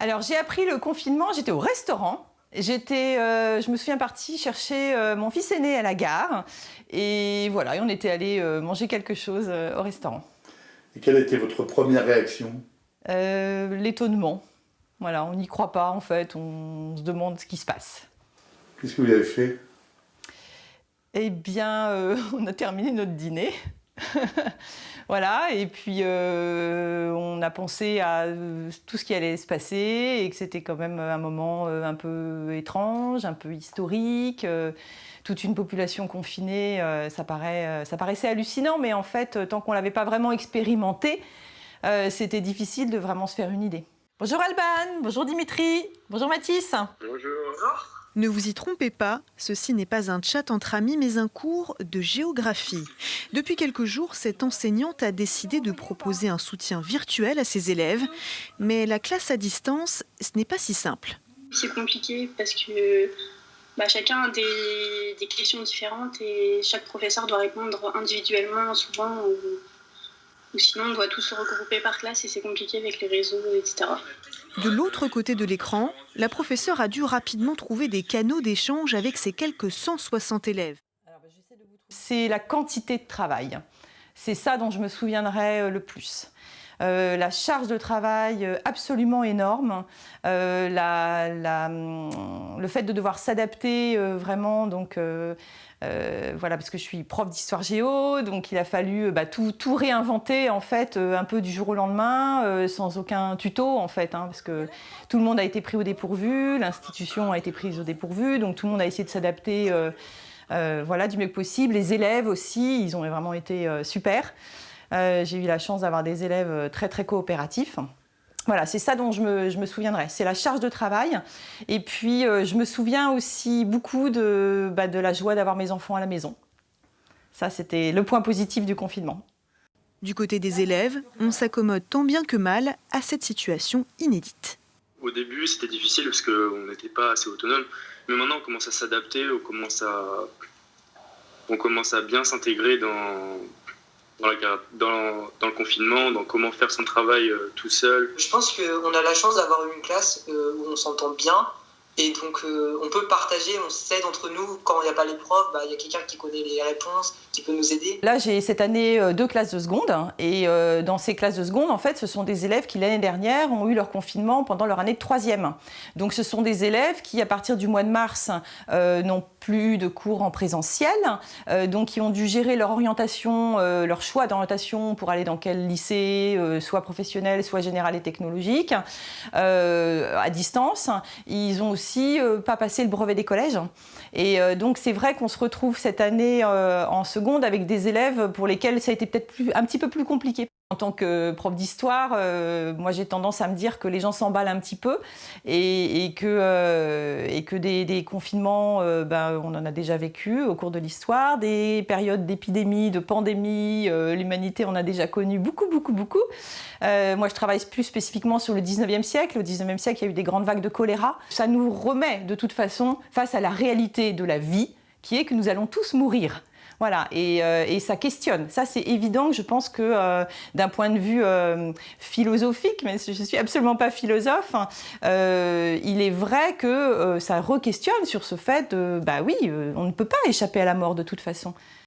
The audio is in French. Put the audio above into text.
Alors j'ai appris le confinement, j'étais au restaurant. Je me souviens partie chercher mon fils aîné à la gare. Et voilà, et on était allé manger quelque chose au restaurant. Et quelle a été votre première réaction? L'étonnement. Voilà, on n'y croit pas en fait, on se demande ce qui se passe. Qu'est-ce que vous avez fait? Eh bien, on a terminé notre dîner. Voilà, et puis on a pensé à tout ce qui allait se passer et que c'était quand même un moment un peu étrange, un peu historique. Toute une population confinée, ça paraissait hallucinant, mais en fait, tant qu'on ne l'avait pas vraiment expérimenté, c'était difficile de vraiment se faire une idée. Bonjour Alban, bonjour Dimitri, bonjour Mathis. Bonjour. Ne vous y trompez pas, ceci n'est pas un chat entre amis, mais un cours de géographie. Depuis quelques jours, cette enseignante a décidé de proposer un soutien virtuel à ses élèves. Mais la classe à distance, ce n'est pas si simple. C'est compliqué parce que chacun a des questions différentes et chaque professeur doit répondre individuellement souvent ou sinon on doit tous se regrouper par classe et c'est compliqué avec les réseaux, etc. De l'autre côté de l'écran, la professeure a dû rapidement trouver des canaux d'échange avec ses quelques 160 élèves. C'est la quantité de travail. C'est ça dont je me souviendrai le plus. La charge de travail absolument énorme, le fait de devoir s'adapter vraiment, donc voilà, parce que je suis prof d'histoire géo, donc il a fallu tout réinventer en fait, un peu du jour au lendemain, sans aucun tuto en fait, parce que tout le monde a été pris au dépourvu, l'institution a été prise au dépourvu, donc tout le monde a essayé de s'adapter voilà, du mieux que possible. Les élèves aussi, ils ont vraiment été super. J'ai eu la chance d'avoir des élèves très très coopératifs. Voilà, c'est ça dont je me souviendrai. C'est la charge de travail. Et puis, je me souviens aussi beaucoup de la joie d'avoir mes enfants à la maison. Ça, c'était le point positif du confinement. Du côté des élèves, on s'accommode tant bien que mal à cette situation inédite. Au début, c'était difficile parce qu'on n'était pas assez autonome. Mais maintenant, on commence à s'adapter, on commence à bien s'intégrer dans le confinement, dans comment faire son travail tout seul. Je pense qu'on a la chance d'avoir une classe où on s'entend bien et donc on peut partager, on s'aide entre nous. Quand il n'y a pas les profs, il y a quelqu'un qui connaît les réponses, qui peut nous aider. Là, j'ai cette année 2 classes de seconde et dans ces classes de seconde, en fait, ce sont des élèves qui, l'année dernière, ont eu leur confinement pendant leur année de 3e. Donc, ce sont des élèves qui, à partir du mois de mars, n'ont plus de cours en présentiel, donc qui ont dû gérer leur orientation, leur choix d'orientation pour aller dans quel lycée, soit professionnel, soit général et technologique, à distance. Ils ont aussi pas passé le brevet des collèges. Et donc, c'est vrai qu'on se retrouve cette année en seconde avec des élèves pour lesquels ça a été peut-être un petit peu plus compliqué. En tant que prof d'histoire, moi j'ai tendance à me dire que les gens s'emballent un petit peu et que des confinements, on en a déjà vécu au cours de l'histoire, des périodes d'épidémie, de pandémie, l'humanité en a déjà connu beaucoup. Moi je travaille plus spécifiquement sur le 19e siècle. Au 19e siècle, il y a eu des grandes vagues de choléra. Ça nous remet de toute façon face à la réalité de la vie, qui est que nous allons tous mourir. Voilà, et ça questionne. Ça, c'est évident que je pense que d'un point de vue philosophique, mais je ne suis absolument pas philosophe, il est vrai que ça re-questionne sur ce fait de, on ne peut pas échapper à la mort de toute façon.